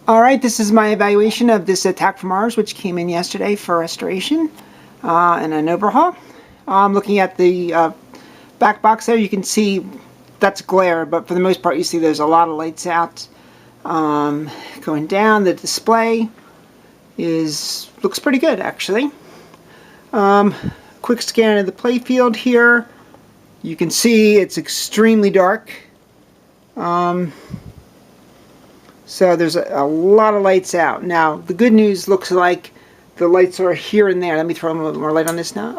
Alright, this is my evaluation of this Attack from Mars, which came in yesterday for restoration and an overhaul. Looking at the back box there, you can see that's glare, but for the most part you see there's a lot of lights out. Going down, the display looks pretty good actually. Quick scan of the playfield here. You can see it's extremely dark. So there's a lot of lights out. Now, the good news looks like the lights are here and there. Let me throw a little more light on this now.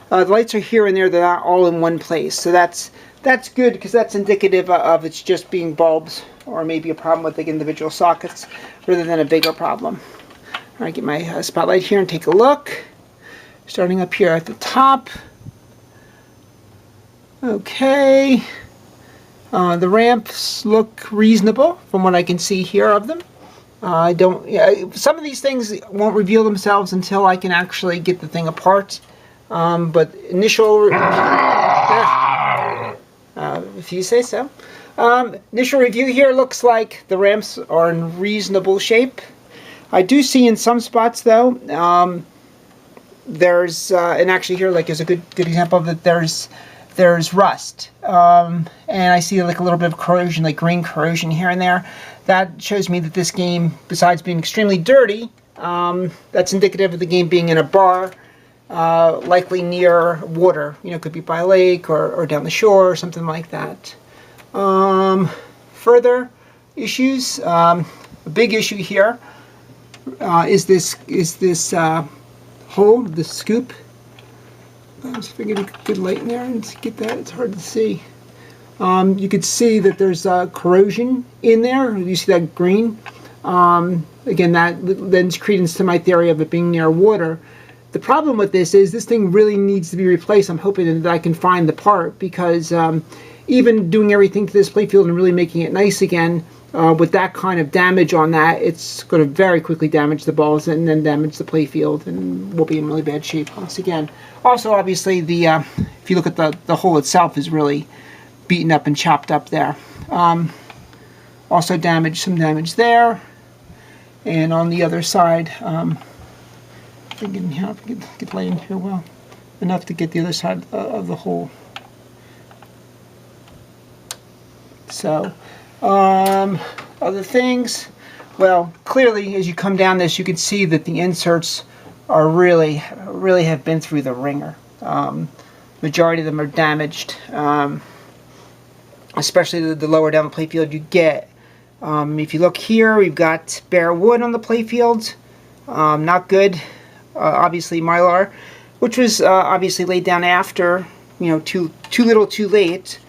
The lights are here and there. They're not all in one place. So that's good because that's indicative of it's just being bulbs or maybe a problem with the individual sockets rather than a bigger problem. All right, get my spotlight here and take a look. Starting up here at the top. Okay. The ramps look reasonable from what I can see here of them. Some of these things won't reveal themselves until I can actually get the thing apart. But initial, if you say so. Initial review here looks like the ramps are in reasonable shape. I do see in some spots though, there's and actually here like is a good example of that. There's rust, and I see like a little bit of corrosion, like green corrosion here and there. That shows me that this game, besides being extremely dirty, that's indicative of the game being in a bar, likely near water. You know, it could be by a lake or down the shore or something like that. Further issues, a big issue here is this hole, the scoop. I just figured a good light in there and get that. It's hard to see. You could see that there's corrosion in there. You see that green? Again, that lends credence to my theory of it being near water. The problem with this is this thing really needs to be replaced. I'm hoping that I can find the part because even doing everything to this playfield and really making it nice again, with that kind of damage on that, it's going to very quickly damage the balls and then damage the playfield, and we'll be in really bad shape once again. Also, obviously, if you look at the hole itself is really beaten up and chopped up there. Also some damage there, and on the other side, thinking how I can get light in here well enough to get the other side of the hole. So. Other things, well, clearly as you come down this you can see that the inserts are really have been through the ringer. Majority of them are damaged, especially the lower down the playfield you get. If you look here, we've got bare wood on the playfield, not good. Obviously Mylar, which was obviously laid down after, you know, too little too late.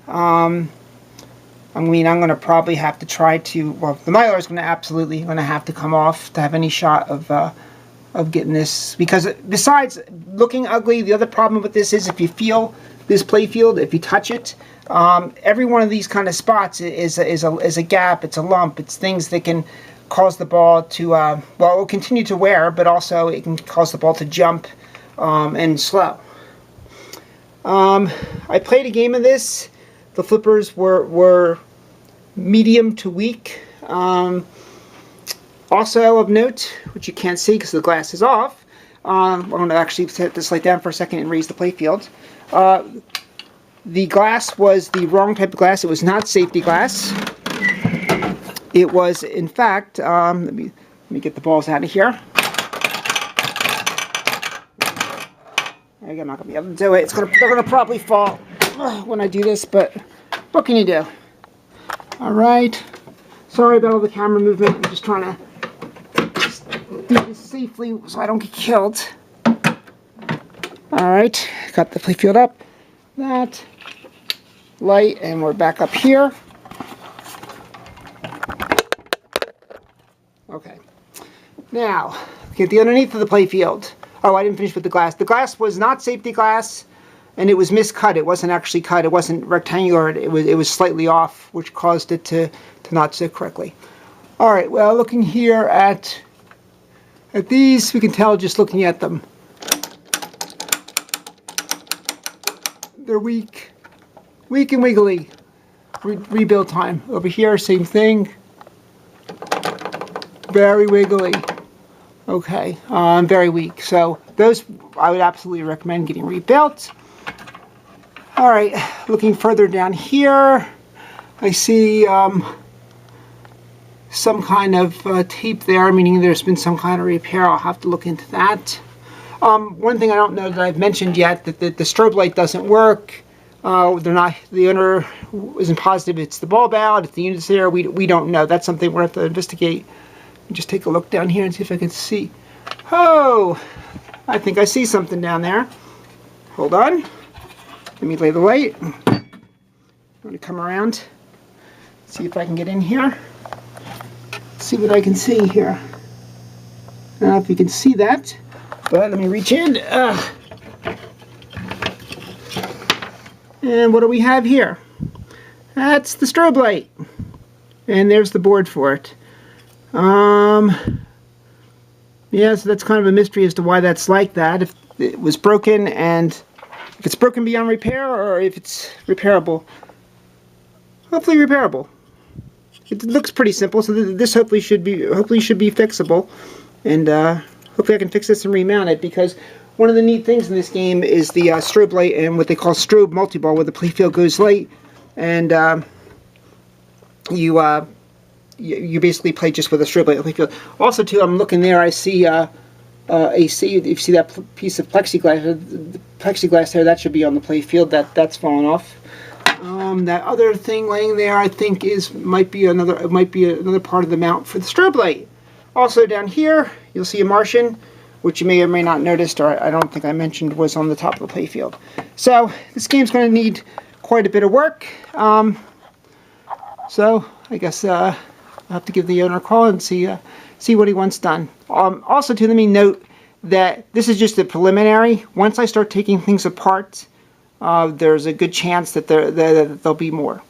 I mean, I'm going to probably have to try to, well, the Mylar is going to absolutely have to come off to have any shot of getting this, because besides looking ugly, the other problem with this is if you feel this playfield, if you touch it, every one of these kind of spots is a gap, it's a lump, it's things that can cause the ball to, well, it will continue to wear, but also it can cause the ball to jump and slow. I played a game of this. The flippers were medium to weak. Also of note, which you can't see because the glass is off, I'm going to actually set this light down for a second and raise the playfield. The glass was the wrong type of glass. It was not safety glass. It was, in fact, let me get the balls out of here. I'm not going to be able to do it. They're going to probably fall when I do this, but what can you do? Alright, sorry about all the camera movement. I'm just trying to do this safely so I don't get killed. Alright, got the playfield up, that, light, and we're back up here. Okay, now, get the underneath of the playfield. Oh, I didn't finish with the glass. The glass was not safety glass, and it was miscut. It wasn't actually cut. It wasn't rectangular. It was slightly off, which caused it to not sit correctly. All right. Well, looking here at these, we can tell just looking at them. They're weak and wiggly. Rebuild time. Over here, same thing. very wiggly. Okay, very weak. So those I would absolutely recommend getting rebuilt. All right, looking further down here, I see some kind of tape there, meaning there's been some kind of repair. I'll have to look into that. One thing I don't know that I've mentioned yet, that the strobe light doesn't work. The owner isn't positive it's the bulb out, if the unit's there. We don't know. That's something we're going to have to investigate. Just take a look down here and see if I can see. Oh, I think I see something down there. Hold on. Let me lay the light. I'm going to come around, see if I can get in here. See what I can see here. I don't know if you can see that, but let me reach in. And what do we have here? That's the strobe light. And there's the board for it. Yeah, so that's kind of a mystery as to why that's like that. If it was broken, and if it's broken beyond repair, or if it's repairable. Hopefully repairable. It looks pretty simple, so this hopefully should be fixable. And hopefully I can fix this and remount it, because one of the neat things in this game is the strobe light and what they call strobe multi-ball, where the playfield goes light, and you basically play just with a strobe light playfield. Also, too, I'm looking there. I see AC. If you see that piece of plexiglass, the plexiglass there, that should be on the playfield. That's fallen off. That other thing laying there, I think, might be another part of the mount for the strobe light. Also, down here, you'll see a Martian, which you may or may not noticed, or I don't think I mentioned, was on the top of the playfield. So this game's going to need quite a bit of work. So I guess I'll have to give the owner a call and see what he wants done. Also, too, let me note that this is just a preliminary. Once I start taking things apart, there's a good chance that there'll be more.